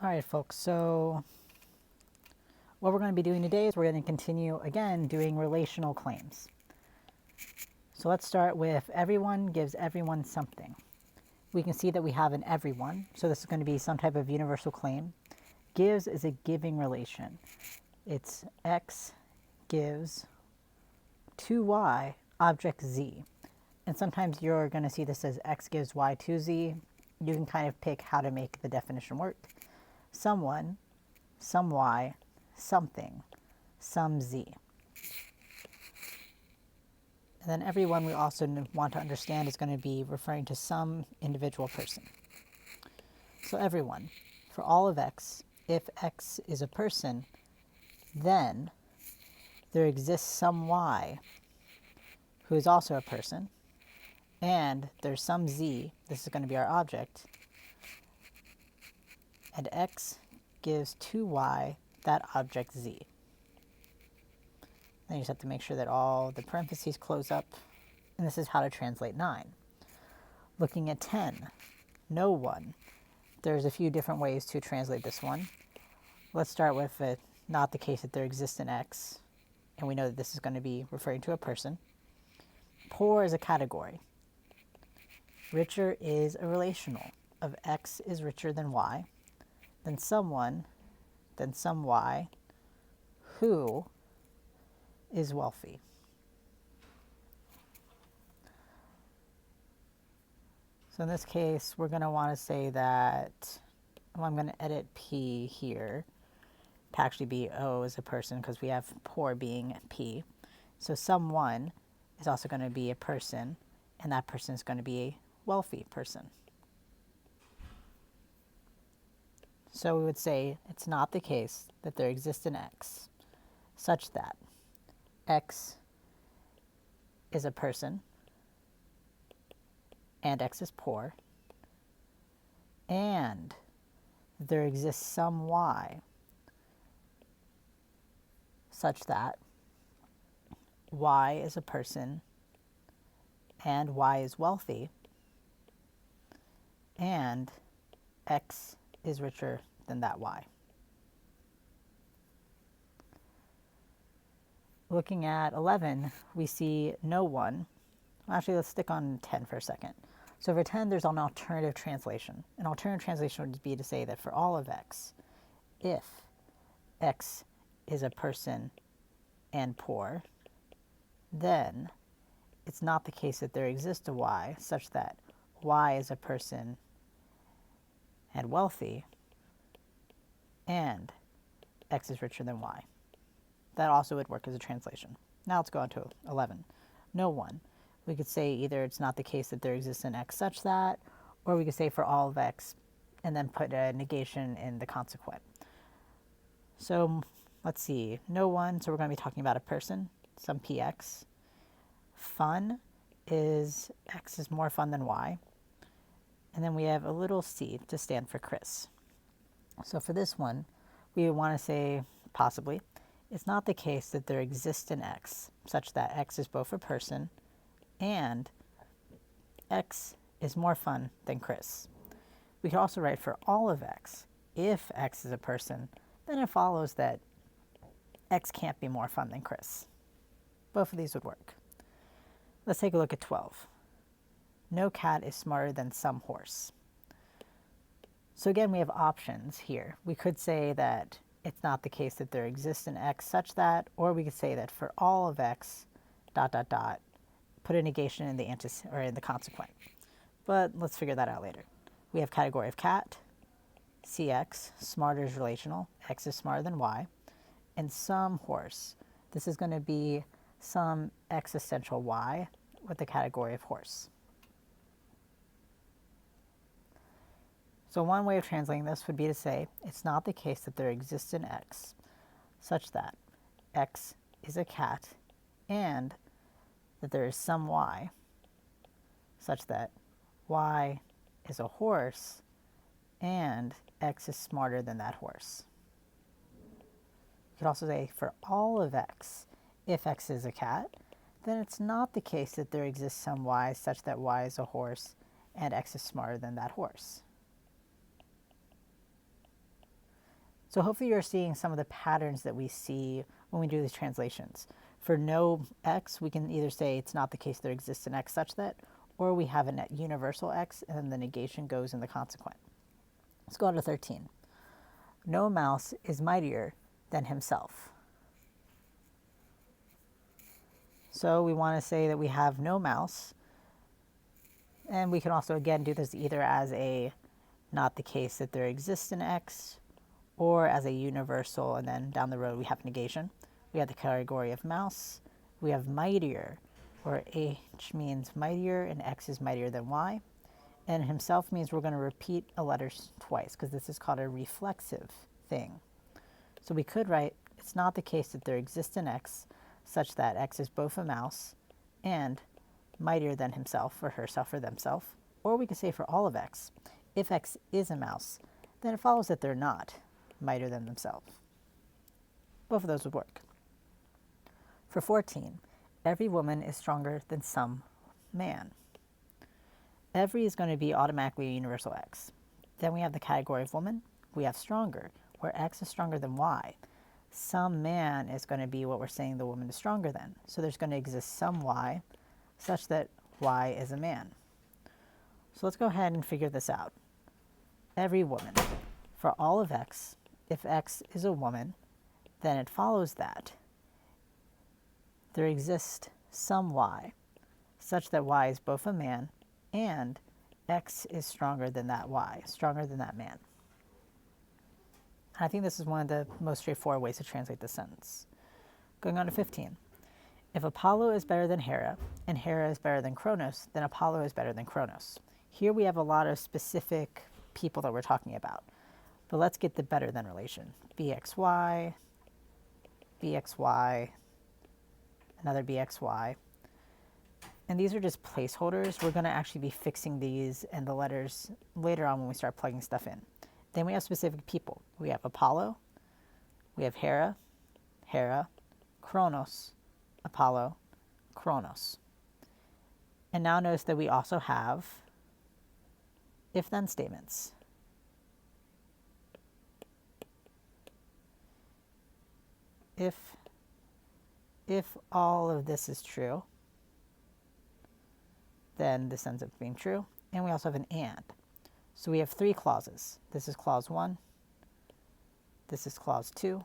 All right, folks, so what we're going to be doing today is we're going to continue, again, doing relational claims. So let's start with everyone gives everyone something. We can see that we have an everyone, so this is going to be some type of universal claim. Gives is a giving relation. It's X gives to Y, object Z. And sometimes you're going to see this as X gives Y to Z. You can kind of pick how to make the definition work. Someone, some Y, something, some Z. And then everyone we also want to understand is going to be referring to some individual person. So everyone, for all of X, if X is a person, then there exists some Y who is also a person, and there's some Z, this is going to be our object, and X gives to Y that object Z. Then you just have to make sure that all the parentheses close up, and this is how to translate 9. Looking at 10, no one. There's a few different ways to translate this one. Let's start with not the case that there exists an X, and we know that this is going to be referring to a person. Poor is a category. Richer is a relational of X is richer than Y, then someone, then some Y, who is wealthy. So in this case, we're going to want to say that, well, I'm going to edit P here to actually be O as a person because we have poor being P. So someone is also going to be a person, and that person is going to be a wealthy person. So we would say it's not the case that there exists an X such that X is a person and X is poor, and there exists some Y such that Y is a person and Y is wealthy, and X is richer than that Y. Looking at 11, we see no one. Actually, let's stick on 10 for a second. So for 10, there's an alternative translation. An alternative translation would be to say that for all of X, if X is a person and poor, then it's not the case that there exists a Y such that Y is a person and wealthy, and X is richer than Y. That also would work as a translation. Now let's go on to 11. No one. We could say either it's not the case that there exists an X such that, or we could say for all of X and then put a negation in the consequent. So let's see, no one, so we're going to be talking about a person, some PX. Fun is X is more fun than Y. And then we have a little C to stand for Chris. So for this one, we would want to say, possibly, it's not the case that there exists an X such that X is both a person and X is more fun than Chris. We could also write for all of X, if X is a person, then it follows that X can't be more fun than Chris. Both of these would work. Let's take a look at 12. No cat is smarter than some horse. So again, we have options here. We could say that it's not the case that there exists an X such that, or we could say that for all of X, ... put a negation in the in the consequent. But let's figure that out later. We have category of cat, CX, smarter is relational, X is smarter than Y, and some horse. This is going to be some existential Y with the category of horse. So one way of translating this would be to say it's not the case that there exists an X such that X is a cat and that there is some Y such that Y is a horse and X is smarter than that horse. You could also say for all of X, if X is a cat, then it's not the case that there exists some Y such that Y is a horse and X is smarter than that horse. So hopefully you're seeing some of the patterns that we see when we do these translations. For no x, we can either say it's not the case there exists an x such that, or we have a net universal x, and then the negation goes in the consequent. Let's go on to 13. No mouse is mightier than himself. So we want to say that we have no mouse, and we can also again do this either as a not the case that there exists an x, or as a universal, and then down the road we have negation. We have the category of mouse. We have mightier, where h means mightier and x is mightier than y. And himself means we're going to repeat a letter twice, because this is called a reflexive thing. So we could write, it's not the case that there exists an x such that x is both a mouse and mightier than himself or herself or themself. Or we could say for all of x, if x is a mouse, then it follows that they're not mightier than themselves. Both of those would work. For 14, every woman is stronger than some man. Every is going to be automatically a universal x. Then we have the category of woman. We have stronger, where x is stronger than y. Some man is going to be what we're saying the woman is stronger than. So there's going to exist some y such that y is a man. So let's go ahead and figure this out. Every woman. For all of x, if x is a woman, then it follows that there exists some y such that y is both a man and x is stronger than that y, stronger than that man. I think this is one of the most straightforward ways to translate this sentence. Going on to 15. If Apollo is better than Hera, and Hera is better than Kronos, then Apollo is better than Kronos. Here we have a lot of specific people that we're talking about. But let's get the better than relation. BXY, BXY, another BXY. And these are just placeholders. We're going to actually be fixing these and the letters later on when we start plugging stuff in. Then we have specific people. We have Apollo, we have Hera, Hera, Kronos, Apollo, Kronos. And now notice that we also have if-then statements. If all of this is true, then this ends up being true. And we also have an and. So we have three clauses. This is clause 1, this is clause 2,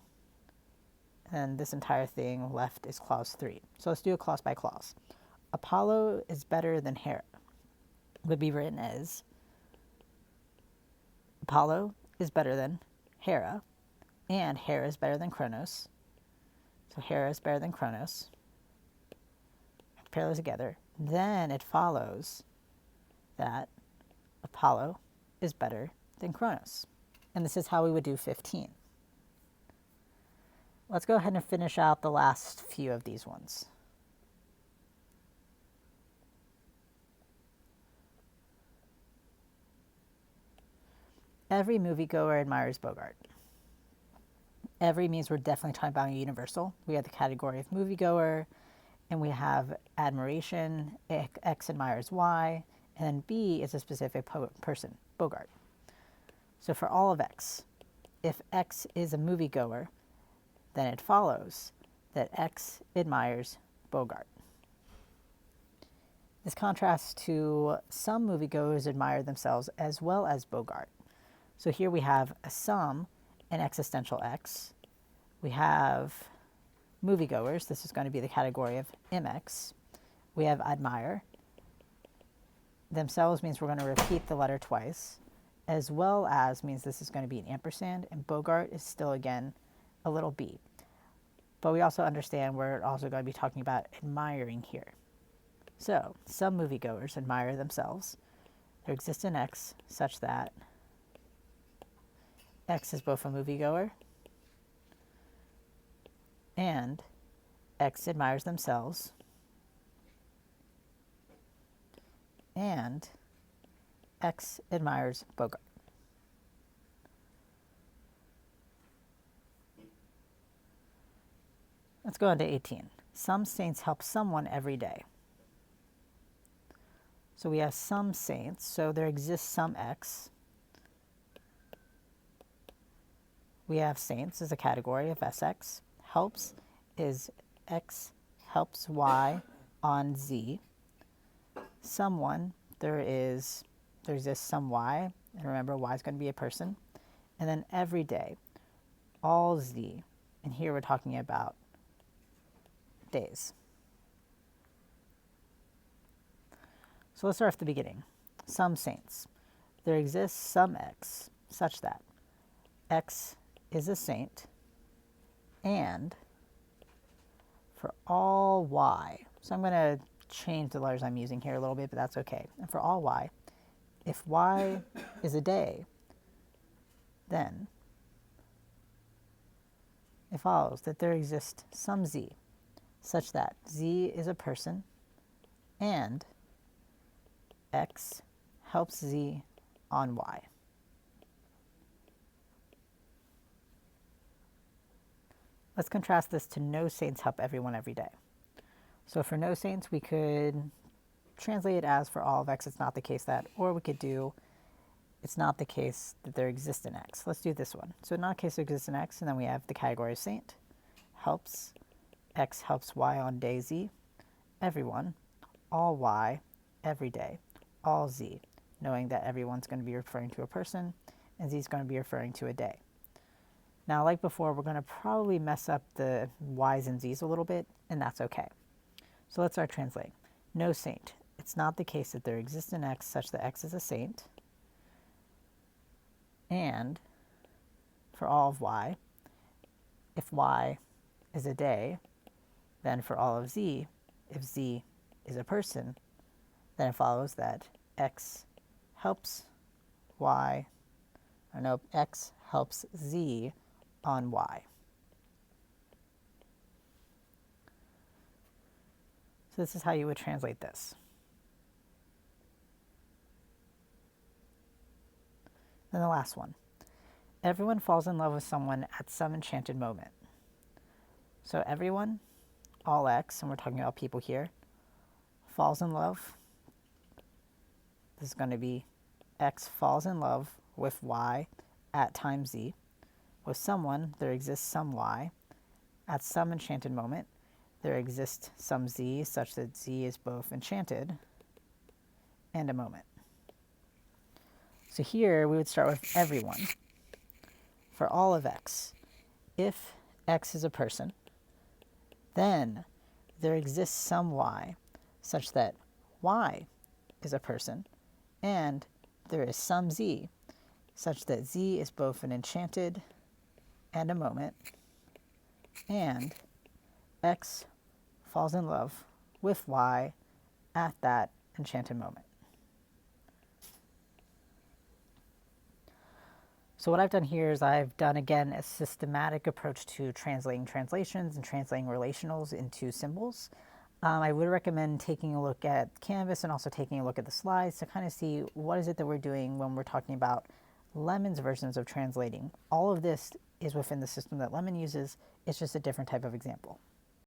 and this entire thing left is clause 3. So let's do it clause by clause. Apollo is better than Hera would be written as Apollo is better than Hera, and Hera is better than Kronos. So Hera is better than Kronos. Pair those together. Then it follows that Apollo is better than Kronos. And this is how we would do 15. Let's go ahead and finish out the last few of these ones. Every moviegoer admires Bogart. Every means we're definitely talking about a universal. We have the category of moviegoer, and we have admiration, X admires Y, and then B is a specific person, Bogart. So for all of X, if X is a moviegoer, then it follows that X admires Bogart. This contrasts to some moviegoers admire themselves as well as Bogart. So here we have a some and existential X. We have moviegoers. This is going to be the category of MX. We have admire. Themselves means we're going to repeat the letter twice, as well as means this is going to be an ampersand, and Bogart is still, again, a little b. But we also understand we're also going to be talking about admiring here. So, some moviegoers admire themselves. There exists an X such that X is both a moviegoer and X admires themselves and X admires Bogart. Let's go on to 18. Some saints help someone every day. So we have some saints, so there exists some X. we have saints as a category of SX. Helps is X helps Y on Z. Someone, there exists some Y, and remember Y is going to be a person. And then every day, all Z, and here we're talking about days. So let's start at the beginning. Some saints. There exists some X such that X is a saint, and for all Y, so I'm going to change the letters I'm using here a little bit, but that's okay. And for all Y, if Y is a day, then it follows that there exists some Z such that Z is a person and X helps Z on Y. Let's contrast this to no saints help everyone every day. So for no saints, we could translate it as for all of X, it's not the case that, or we could do it's not the case that there exists an X. Let's do this one. So not a case there exists an X, and then we have the category of saint. Helps, X helps Y on day Z. Everyone, all Y, every day, all Z, knowing that everyone's going to be referring to a person, and Z is going to be referring to a day. Now, like before, we're going to probably mess up the Y's and Z's a little bit, and that's okay. So let's start translating. No saint. It's not the case that there exists an X such that X is a saint. And for all of Y, if Y is a day, then for all of Z, if Z is a person, then it follows that X helps Y, or no, X helps Z on Y. So this is how you would translate this. Then the last one. Everyone falls in love with someone at some enchanted moment. So everyone, all X, and we're talking about people here, falls in love. This is going to be X falls in love with Y at time Z. With someone, there exists some Y. At some enchanted moment, there exists some Z such that Z is both enchanted and a moment. So here we would start with everyone. For all of X, if X is a person, then there exists some Y such that Y is a person, and there is some Z such that Z is both an enchanted and a moment, and X falls in love with Y at that enchanted moment. So what I've done here is I've done, again, a systematic approach to translating translations and translating relationals into symbols. I would recommend taking a look at Canvas and also taking a look at the slides to kind of see what is it that we're doing when we're talking about Lemon's versions of translating. All of this is within the system that Lemon uses. It's just a different type of example.